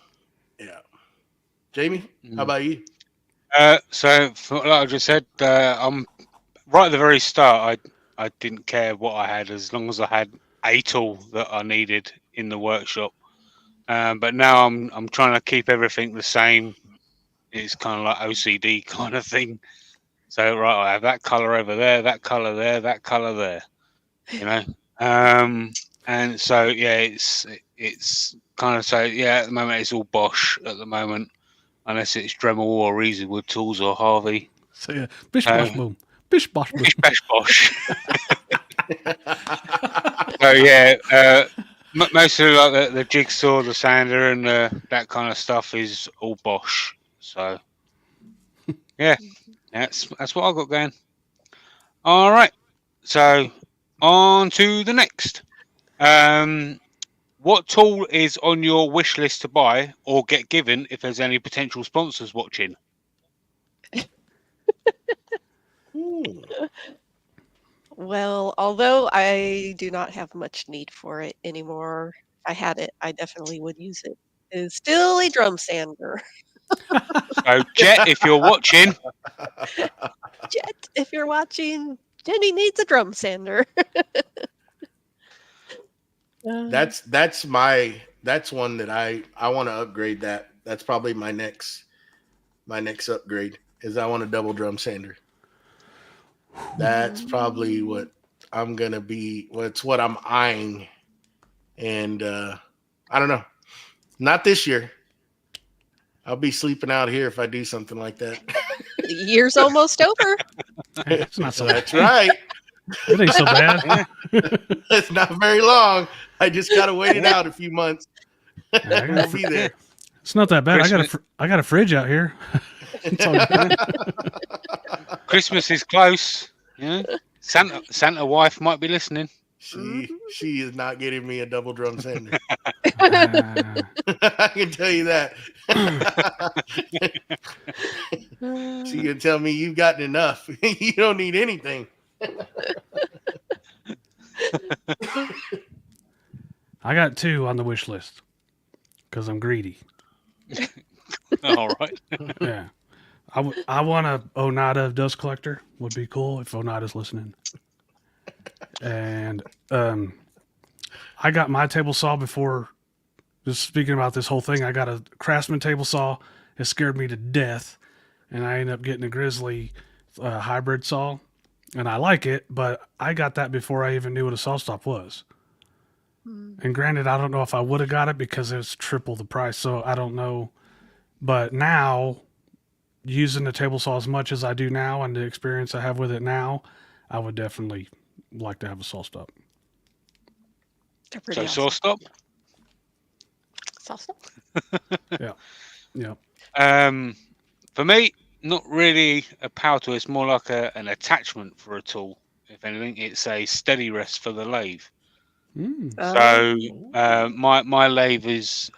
Jamie, how about you? So like I just said, I'm right at the very start. I didn't care what I had as long as I had a tool that I needed in the workshop. But now I'm trying to keep everything the same. It's kind of like OCD kind of thing. So right, I have that color over there, that color there, that color there. You know, and so yeah, it's kind of so yeah. At the moment, it's all Bosch at the moment, unless it's Dremel or Easywood tools or Harvey. So yeah, bish bosh boom, bish bosh boom. Bish bash Bosch. So yeah, most of like the jigsaw, the sander, and that kind of stuff is all Bosch. So yeah, that's what I've got going. All right, so on to the next. What tool is on your wish list to buy or get given if there's any potential sponsors watching? Well, although I do not have much need for it anymore, if I had it, I definitely would use it. Is still a drum sander. So Jet, if you're watching, Jet, if you're watching, Jenny needs a drum sander. That's one that I want to upgrade. That's probably my next upgrade is I want a double drum sander. That's probably what I'm gonna be. It's what I'm eyeing, and I don't know. Not this year. I'll be sleeping out here if I do something like that. The year's almost over. Hey, it's not so That's right. It ain't so bad. It's not very long. I just gotta wait it out a few months. Yeah, I'll be there. It's not that bad. Christmas. I got a fridge out here. It's all good. Christmas is close. Yeah, Santa wife might be listening. She is not getting me a double drum sander. Uh, I can tell you that. She can tell me you've gotten enough. You don't need anything. I got 2 on the wish list because I'm greedy. All right. Yeah. I want a Onada dust collector. Would be cool if Onada's listening. And I got my table saw before. Just speaking about this whole thing, I got a Craftsman table saw. It scared me to death, and I ended up getting a Grizzly hybrid saw, and I like it. But I got that before I even knew what a saw stop was. And granted, I don't know if I would have got it because it was triple the price, so I don't know. But now, using the table saw as much as I do now and the experience I have with it now, I would definitely like to have a saw stop. They're So pretty saw stop. awesome. Yeah. For me, not really a power tool. It's more like an attachment for a tool. If anything, it's a steady rest for the lathe. So my lathe is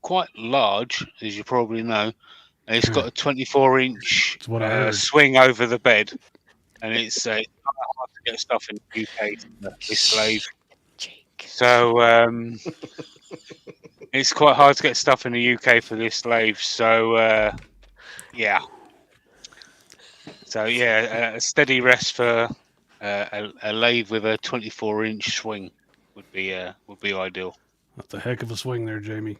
quite large, as you probably know. And it's got a 24-inch That's what I heard. swing over the bed, and it's hard to get stuff in the UK for this lathe. Jake. So it's quite hard to get stuff in the UK for this lathe. So yeah. So yeah, a steady rest for a lathe with a 24-inch swing would be ideal. That's a heck of a swing there, Jamie.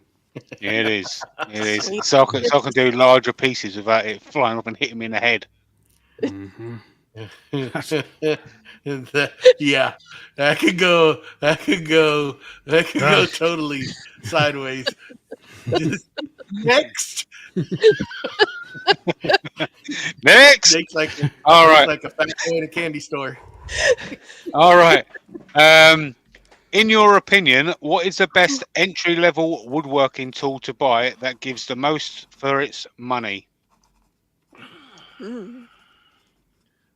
Yeah, it is. It is. So I can do larger pieces without it flying up and hitting me in the head. Mm-hmm. Yeah, that could go totally sideways. Next. Next. All right. Like a fat boy in a candy store. All right. In your opinion, what is the best entry-level woodworking tool to buy that gives the most for its money?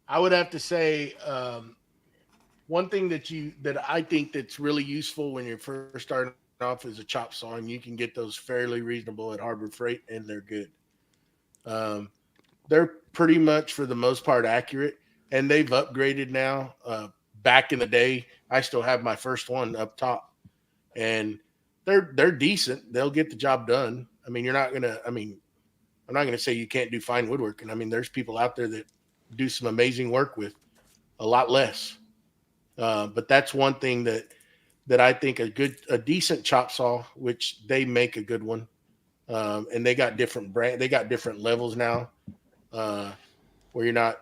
I would have to say one thing that I think that's really useful when you're first starting off is a chop saw, and you can get those fairly reasonable at Harbor Freight, and they're good. They're pretty much for the most part accurate, and they've upgraded now. Back in the day, I still have my first one up top, and they're decent. They'll get the job done. I mean, I'm not gonna say you can't do fine woodworking. I mean, there's people out there that do some amazing work with a lot less. But that's one thing that I think a decent chop saw, which they make a good one, and they got different levels now, where you're not,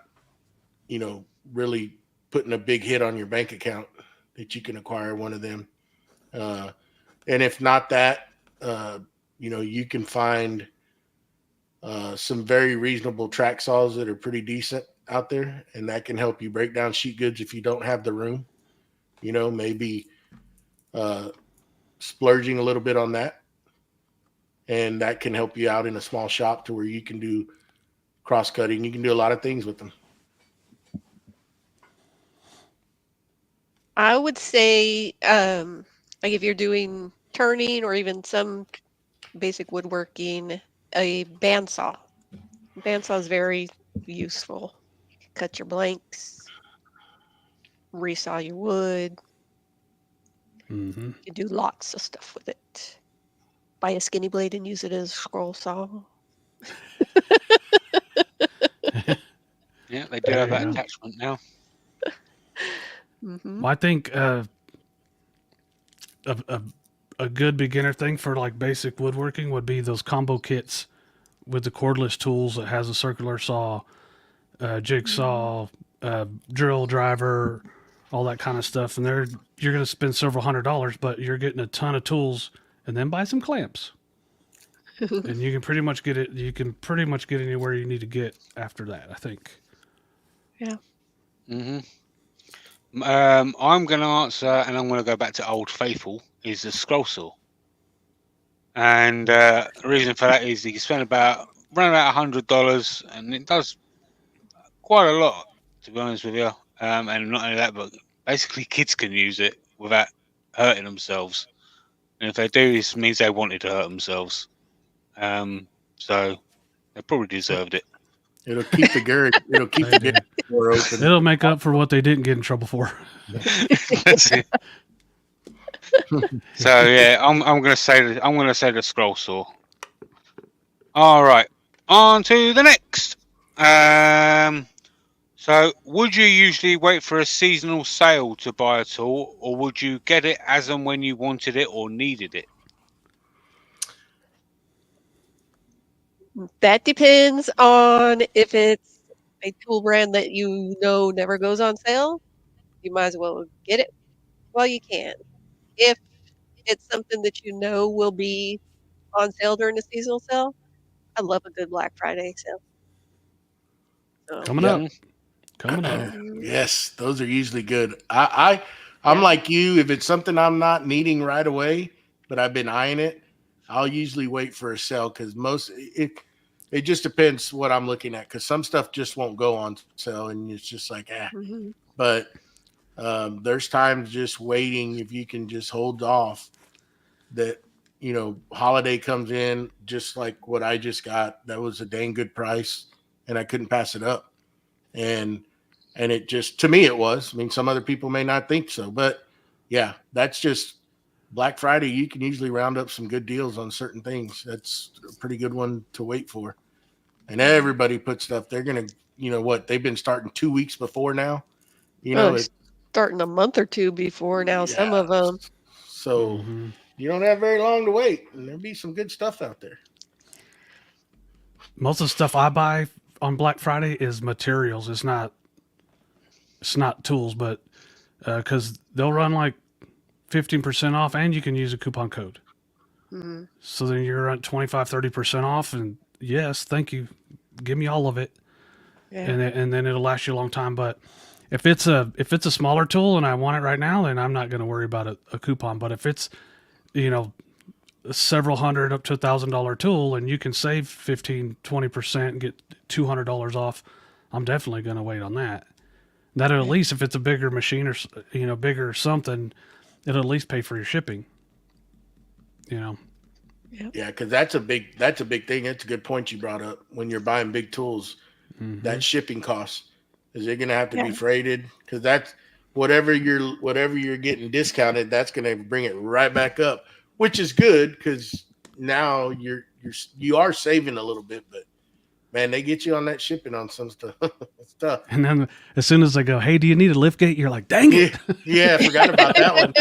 really putting a big hit on your bank account, that you can acquire one of them. And if not that, you can find some very reasonable track saws that are pretty decent out there, and that can help you break down sheet goods if you don't have the room. Maybe splurging a little bit on that, and that can help you out in a small shop to where you can do cross cutting. You can do a lot of things with them. I would say, like if you're doing turning or even some basic woodworking, a bandsaw. Bandsaw is very useful. You can cut your blanks, resaw your wood. Mm-hmm. You can do lots of stuff with it. Buy a skinny blade and use it as a scroll saw. Yeah, they do have that attachment now. Mm-hmm. Well, I think a good beginner thing for like basic woodworking would be those combo kits with the cordless tools that has a circular saw, jigsaw, drill driver, all that kind of stuff. And you're going to spend several $100s, but you're getting a ton of tools, and then buy some clamps. And you can pretty much get it. You can pretty much get anywhere you need to get after that, I think. Yeah. Mm-hmm. I'm going to answer, and I'm going to go back to Old Faithful, is the scroll saw. And the reason for that is you can spend around about $100, and it does quite a lot, to be honest with you. And not only that, but basically kids can use it without hurting themselves. And if they do, this means they wanted to hurt themselves. So they probably deserved it. It'll keep the garage. It'll keep the garage door open. It'll make up for what they didn't get in trouble for. That's it. So yeah, I'm gonna say the scroll saw. All right, on to the next. So would you usually wait for a seasonal sale to buy a tool, or would you get it as and when you wanted it or needed it? That depends on if it's a tool brand that you know never goes on sale. You might as well get it while you can. If it's something that you know will be on sale during the seasonal sale, I love a good Black Friday sale. So, Coming up. Yes, those are usually good. I'm like you. If it's something I'm not needing right away, but I've been eyeing it, I'll usually wait for a sale, because it just depends what I'm looking at, because some stuff just won't go on sale, and it's just like, mhm. But there's times just waiting, if you can just hold off, that holiday comes in, just like what I just got. That was a dang good price, and I couldn't pass it up. And it just, to me, it was. I mean, some other people may not think so, but yeah, that's just Black Friday. You can usually round up some good deals on certain things. That's a pretty good one to wait for. And everybody puts stuff. They're gonna, they've been starting 2 weeks before now. It's starting a month or two before now. Some of them. So you don't have very long to wait, and there'll be some good stuff out there. Most of the stuff I buy on Black Friday is materials. It's not tools, but because they'll run like 15% off, and you can use a coupon code. Mm-hmm. So then you're at 25-30% off, and yes, thank you, give me all of it. Yeah. And then it'll last you a long time. But if it's a smaller tool and I want it right now, then I'm not going to worry about a coupon. But if it's several $100 up to $1,000 tool, and you can save 15-20% and get $200 off, I'm definitely going to wait on that. That'll at least, if it's a bigger machine or bigger something, it'll at least pay for your shipping. Yep. Yeah, because that's a big thing. That's a good point you brought up. When you're buying big tools, that shipping cost, is it going to have to be freighted? Because that's whatever you're getting discounted, that's going to bring it right back up, which is good, because now you are saving a little bit. But man, they get you on that shipping on some stuff. Stuff. And then as soon as they go, hey, do you need a lift gate? You're like, dang it. Yeah, I forgot about that one.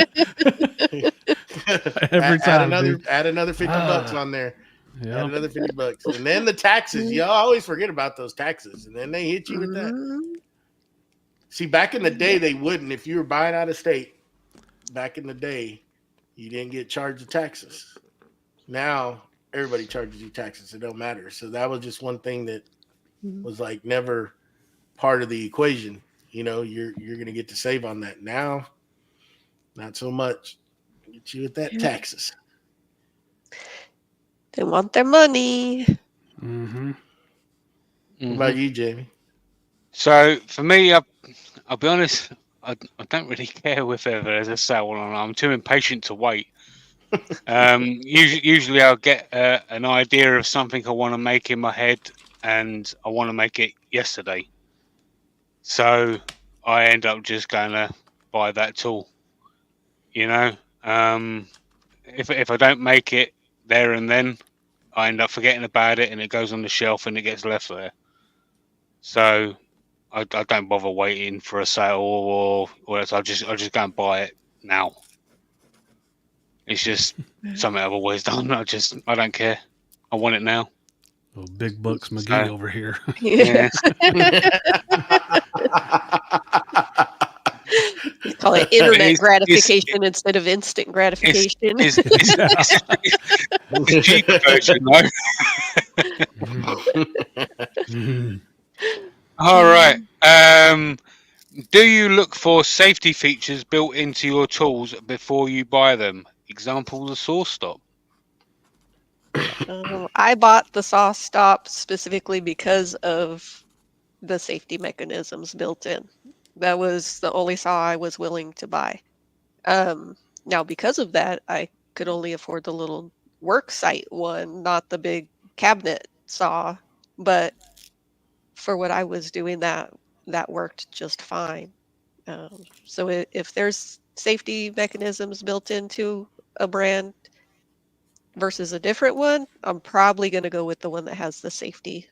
Every time. Add another $50 on there. Yeah. Add another $50. And then the taxes. You always forget about those taxes. And then they hit you with that. See, back in the day, they wouldn't. If you were buying out of state, back in the day, you didn't get charged the taxes. Now everybody charges you taxes. It don't matter. So that was just one thing that was like never part of the equation. You know, you're gonna get to save on that. Now, not so much. Get you with that taxes. They want their money. Mm-hmm. What about you, Jamie? So for me, I'll be honest, I don't really care if ever there's a sale on. I'm too impatient to wait. Usually I'll get an idea of something I want to make in my head, and I want to make it yesterday. So I end up just going to buy that tool. You know, if I don't make it there and then, I end up forgetting about it, and it goes on the shelf and it gets left there. So I don't bother waiting for a sale or else I just go and buy it now. It's just something I've always done. I don't care. I want it now. Oh, Big Bucks McGee over here. Yeah. Call it internet gratification instead of instant gratification. It's a cheaper version, though. All right. Do you look for safety features built into your tools before you buy them? Example, the saw stop. I bought the saw stop specifically because of the safety mechanisms built in. That was the only saw I was willing to buy. Now, because of that, I could only afford the little work site one, not the big cabinet saw. But for what I was doing, that worked just fine. So if there's safety mechanisms built into a brand versus a different one, I'm probably going to go with the one that has the safety.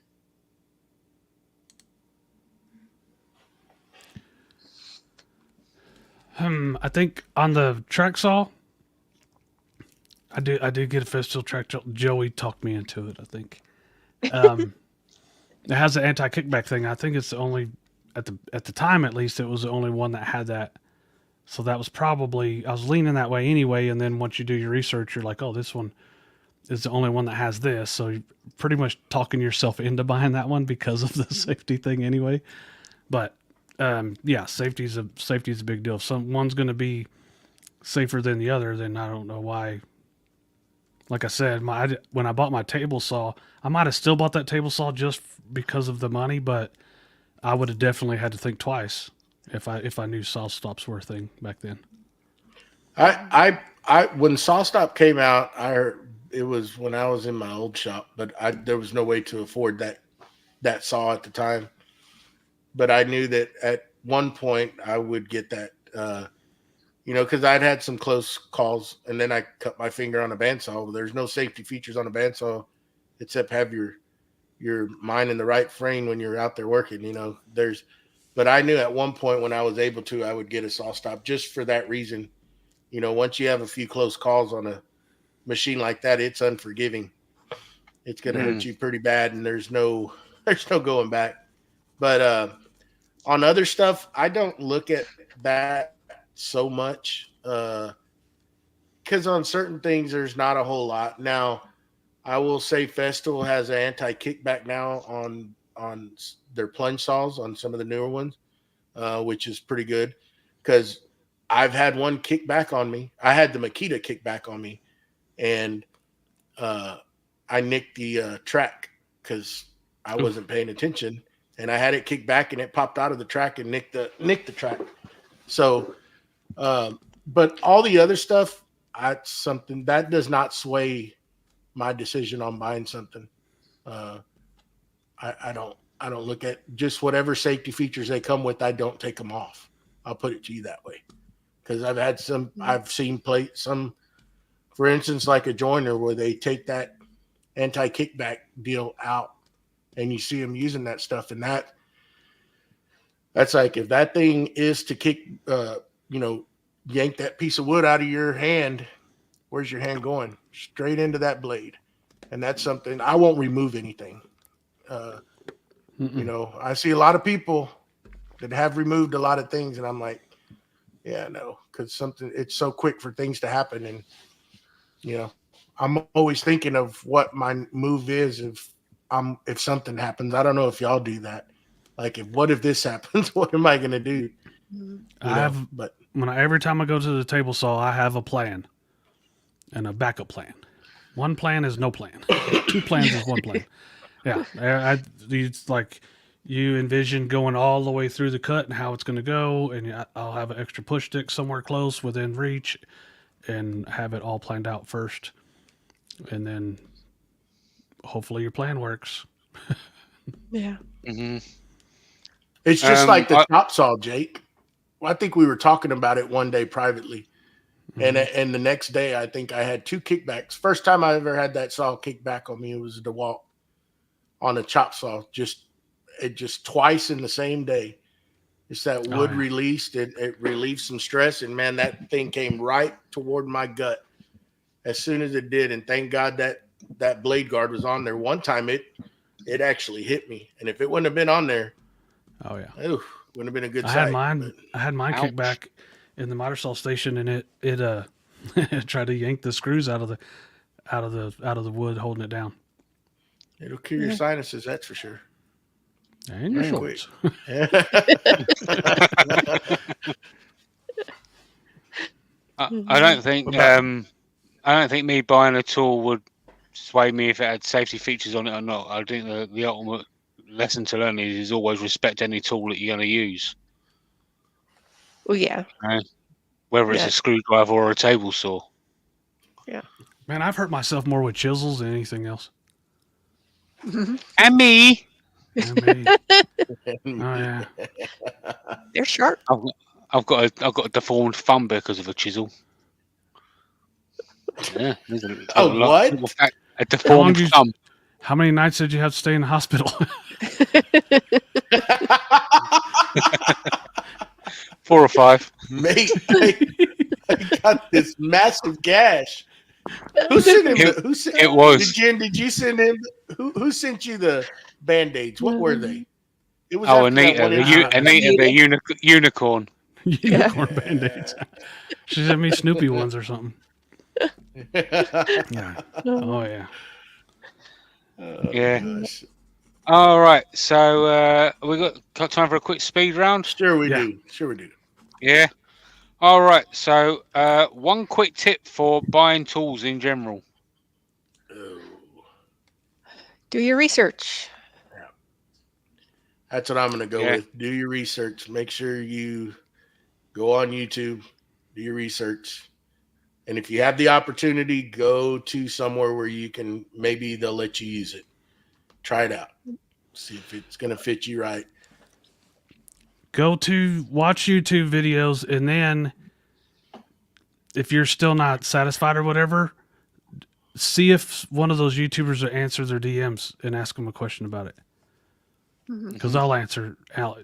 I think on the track saw, I did get a festival track. Joey talked me into it, I think. It has the anti-kickback thing. I think it's the only, at the time at least, it was the only one that had that. So that was probably, I was leaning that way anyway. And then once you do your research, you're like, oh, this one is the only one that has this. So you're pretty much talking yourself into buying that one because of the safety thing anyway. But yeah, safety is a big deal. If someone's going to be safer than the other, then I don't know why. Like I said, when I bought my table saw, I might have still bought that table saw just because of the money, but I would have definitely had to think twice if I knew saw stops were a thing back then. I when saw stop came out, it was when I was in my old shop, but there was no way to afford that saw at the time. But I knew that at one point I would get that, because I'd had some close calls, and then I cut my finger on a bandsaw. There's no safety features on a bandsaw except have your mind in the right frame when you're out there working. But I knew at one point when I was able to, I would get a saw stop just for that reason. Once you have a few close calls on a machine like that, it's unforgiving. It's going to hurt you pretty bad, and there's no going back. But on other stuff, I don't look at that so much because on certain things, there's not a whole lot. Now, I will say Festool has an anti-kickback now on their plunge saws on some of the newer ones, which is pretty good because I've had one kick back on me. I had the Makita kick back on me, and I nicked the track because I wasn't paying attention, and I had it kick back, and it popped out of the track and nicked the track. So, but all the other stuff, something that does not sway my decision on buying something. I don't look at just whatever safety features they come with. I don't take them off. I'll put it to you that way. Because I've seen some, for instance, like a joiner where they take that anti-kickback deal out and you see them using that stuff, and that's like, if that thing is to kick, yank that piece of wood out of your hand, where's your hand going? Straight into that blade. And that's something I won't remove anything. I see a lot of people that have removed a lot of things, and I'm like, yeah, no, because it's so quick for things to happen. And, I'm always thinking of what my move is if something happens. I don't know if y'all do that. Like, what if this happens? What am I going to do? Every time I go to the table saw, I have a plan and a backup plan. One plan is no plan. 2 plans is one plan. Yeah. It's like you envision going all the way through the cut and how it's going to go. And I'll have an extra push stick somewhere close within reach and have it all planned out first. And then hopefully your plan works. Yeah. Mm-hmm. It's just like the chop saw, Jake. Well, I think we were talking about it one day privately. And the next day, I think I had 2 kickbacks. First time I ever had that saw kick back on me, it was DeWalt on a chop saw. Just twice in the same day. It's that wood released. It relieved some stress, and man, that thing came right toward my gut as soon as it did. And thank God that blade guard was on there. One time it actually hit me, and if it wouldn't have been on there, wouldn't have been a good sight. I had mine kick back in the miter saw station, and it tried to yank the screws out of the wood holding it down. It'll cure your sinuses, that's for sure. And your shorts. I don't think me buying a tool would sway me if it had safety features on it or not. I think the ultimate lesson to learn is always respect any tool that you're going to use. Well, yeah. Whether it's a screwdriver or a table saw. Yeah. Man, I've hurt myself more with chisels than anything else. And me. Oh yeah. They're sharp. I've got a deformed thumb because of a chisel. Yeah. What? A deformed thumb. How many nights did you have to stay in the hospital? 4 or 5. Mate, I got this massive gash. Who sent him? It was. Did you send him? Who sent you the Band-Aids? What were they? It was Anita, the unicorn. Unicorn Band-Aids. She sent me Snoopy ones or something. Yeah. Oh yeah. Yeah. Gosh. All right. So we got time for a quick speed round. Sure we do. Yeah. All right. So one quick tip for buying tools in general. Do your research. Yeah. That's what I'm going to go with. Do your research. Make sure you go on YouTube, do your research. And if you have the opportunity, go to somewhere where maybe they'll let you use it. Try it out. See if it's going to fit you right. Go to watch YouTube videos, and then if you're still not satisfied or whatever, see if one of those YouTubers will answer their DMs and ask them a question about it. Because I'll answer. I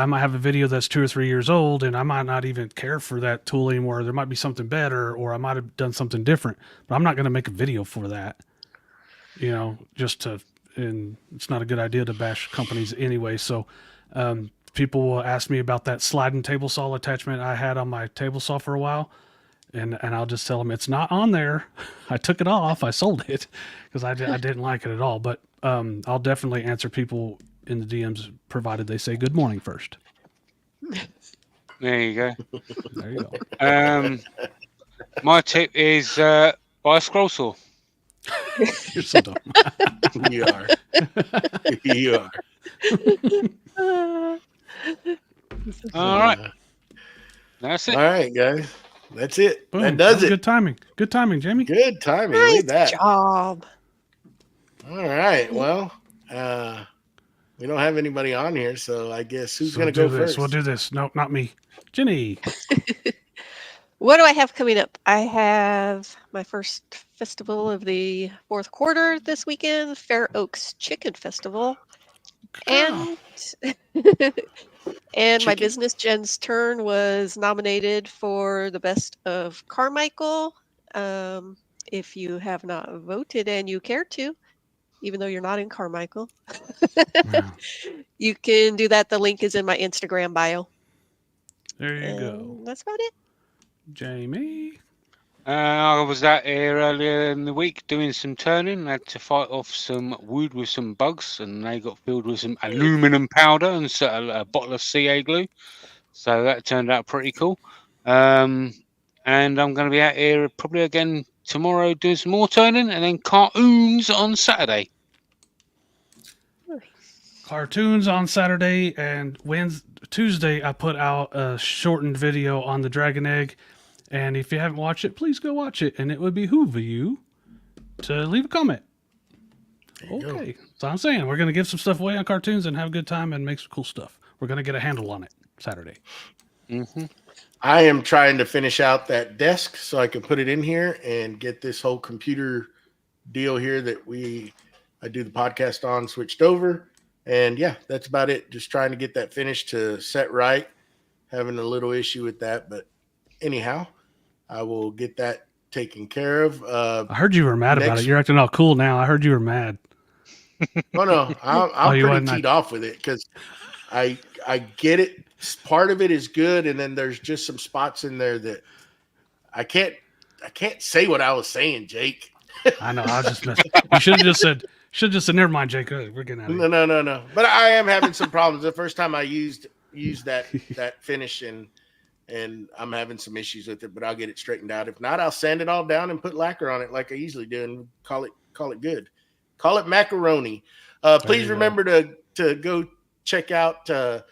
might have a video that's 2 or 3 years old, and I might not even care for that tool anymore. There might be something better, or I might have done something different. But I'm not going to make a video for that. And it's not a good idea to bash companies anyway. So people will ask me about that sliding table saw attachment I had on my table saw for a while. And I'll just tell them it's not on there. I took it off. I sold it because I didn't like it at all. But I'll definitely answer people in the DMs provided they say good morning first. There you go. There you go. My tip is buy a scroll saw. You're so dumb. You are. You are. All right. That's it. All right, guys. That's it. Boom. That does it. Good timing. Good timing, Jamie. Good timing. Nice Look at that. job. All right. Well, we don't have anybody on here, so I guess who's going to go first? We'll do this. Nope, not me. Jenny. What do I have coming up? I have my first festival of the fourth quarter this weekend, Fair Oaks Chicken Festival. And and my Chicken. business, Jen's Turn, was nominated for the Best of Carmichael. If you have not voted and you care to, even though you're not in Carmichael, Wow. you can do that. The link is in my Instagram bio. There you go. And that's about it. Jamie. I was out here earlier in the week doing some turning. I had to fight off some wood with some bugs, and they got filled with some aluminum powder and a bottle of CA glue. So that turned out pretty cool. And I'm going to be out here probably again tomorrow doing some more turning, and then cartoons on Saturday. Cartoons on Saturday, and Tuesday I put out a shortened video on the Dragon Egg. And if you haven't watched it, please go watch it. And it would behoove you to leave a comment. Okay. So I'm saying we're going to give some stuff away on cartoons and have a good time and make some cool stuff. We're going to get a handle on it Saturday. Mm-hmm. I am trying to finish out that desk so I can put it in here and get this whole computer deal here that I do the podcast on switched over. And yeah, that's about it. Just trying to get that finished to set right. Having a little issue with that, but anyhow, I will get that taken care of. I heard you were mad about it. You're acting all cool now. I heard you were mad. Oh no, I'm pretty teed off with it because I get it. Part of it is good, and then there's just some spots in there that I can't say what I was saying, Jake. I know. I was just messing. You should have just said, never mind, Jake. We're getting out of here. No. But I am having some problems. The first time I used that finish and I'm having some issues with it, but I'll get it straightened out. If not, I'll sand it all down and put lacquer on it like I usually do and call it good. Call it macaroni. Please remember to go check out the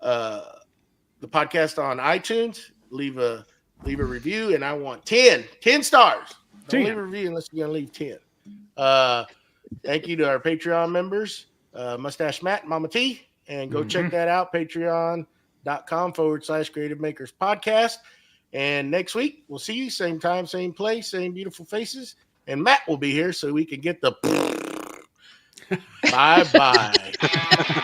podcast on iTunes. Leave a review, and I want 10 stars. Don't leave a review unless you're going to leave 10. Thank you to our Patreon members, Mustache Matt and Mama T, and go check that out, patreon.com/Creative Makers Podcast. And next week, we'll see you same time, same place, same beautiful faces. And Matt will be here so we can get the bye-bye.